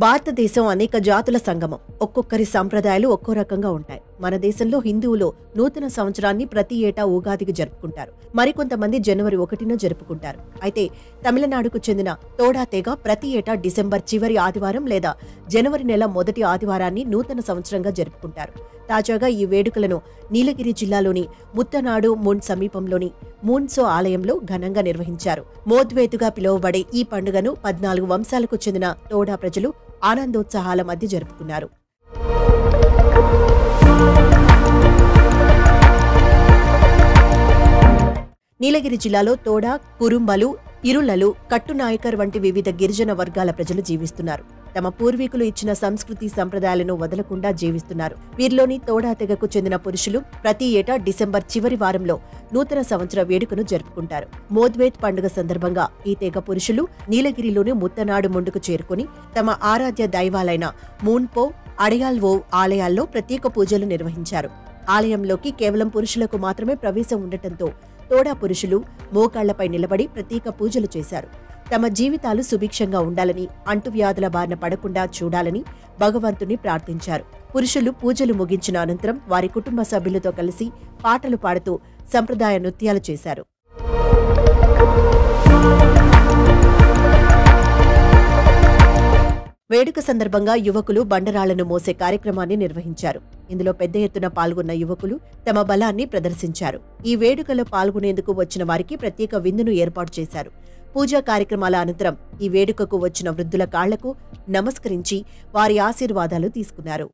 భారతదేశం అనేక జాతుల సంగమం. ఒక్కొక్కరి సంప్రదాయాలు ఒక్కో రకంగా ఉంటాయి. మన దేశంలో హిందువులు నూతన సంవత్సరాన్ని ప్రతి ఏటా ఉగాదికి జరుపుకుంటారు. మరికొంతమంది జనవరి 1న జరుపుకుంటారు. అయితే తమిళనాడుకు చెందిన తోడా తెగ ప్రతి ఏటా డిసెంబర్ చివరి ఆదివారం లేదా జనవరి నెల మొదటి ఆదివారాన్ని నూతన సంవత్సరంగా జరుపుకుంటారు. తాజాగా ఈ వేడుకలను నీలగిరి జిల్లాలోని ముత్తనాడు మున్ సమీపంలోని మూన్సో ఆలయంలో ఘనంగా నిర్వహించారు. మోద్వేతుగా పిలువబడే ఈ పండుగను 14 వంశాలకు చెందిన తోడా ప్రజలు ఆనందోత్సాహాల మధ్య జరుపుకున్నారు. నీలగిరి జిల్లాలో తోడా, కురుంబలు, ఇరులలు, కట్టునాయకర్ వంటి వివిధ గిరిజన వర్గాల ప్రజలు జీవిస్తున్నారు. తమ పూర్వీకులు ఇచ్చిన సంస్కృతి సంప్రదాయాలను వదలకుండా జీవిస్తున్నారు. వీరిలోని తోడా తెగకు చెందిన పురుషులు ప్రతి ఏటా డిసెంబర్ చివరి వారంలో నూతన సంవత్సర వేడుకను జరుపుకుంటారు. మోద్వేత్ పండుగ సందర్భంగా ఈ తెగ పురుషులు నీలగిరిలోని ముత్తనాడు ముందుకు చేరుకుని తమ ఆరాధ్య దైవాలైన మూన్పో, అడయాల్వో ఆలయాల్లో ప్రత్యేక పూజలు నిర్వహించారు. ఆలయంలోకి కేవలం పురుషులకు మాత్రమే ప్రవేశం ఉండటంతో తోడా పురుషులు మోకాళ్లపై నిలబడి ప్రత్యేక పూజలు చేశారు. తమ జీవితాలు సుభిక్షంగా ఉండాలని, అంటువ్యాధుల బారిన పడకుండా చూడాలని భగవంతుని ప్రార్థించారు. పురుషులు పూజలు ముగించిన అనంతరం వారి కుటుంబ సభ్యులతో కలిసి పాటలు పాడుతూ సంప్రదాయ నృత్యాలు చేశారు. వేడుక సందర్భంగా యువకులు బండరాళ్లను మోసే కార్యక్రమాన్ని నిర్వహించారు. ఇందులో పెద్ద ఎత్తున పాల్గొన్న యువకులు తమ బలాన్ని ప్రదర్శించారు. ఈ వేడుకలో పాల్గొనేందుకు వచ్చిన వారికి ప్రత్యేక విందును ఏర్పాటు చేశారు. పూజా కార్యక్రమాల అనంతరం ఈ వేడుకకు వచ్చిన వృద్ధుల కాళ్లకు నమస్కరించి వారి ఆశీర్వాదాలు తీసుకున్నారు.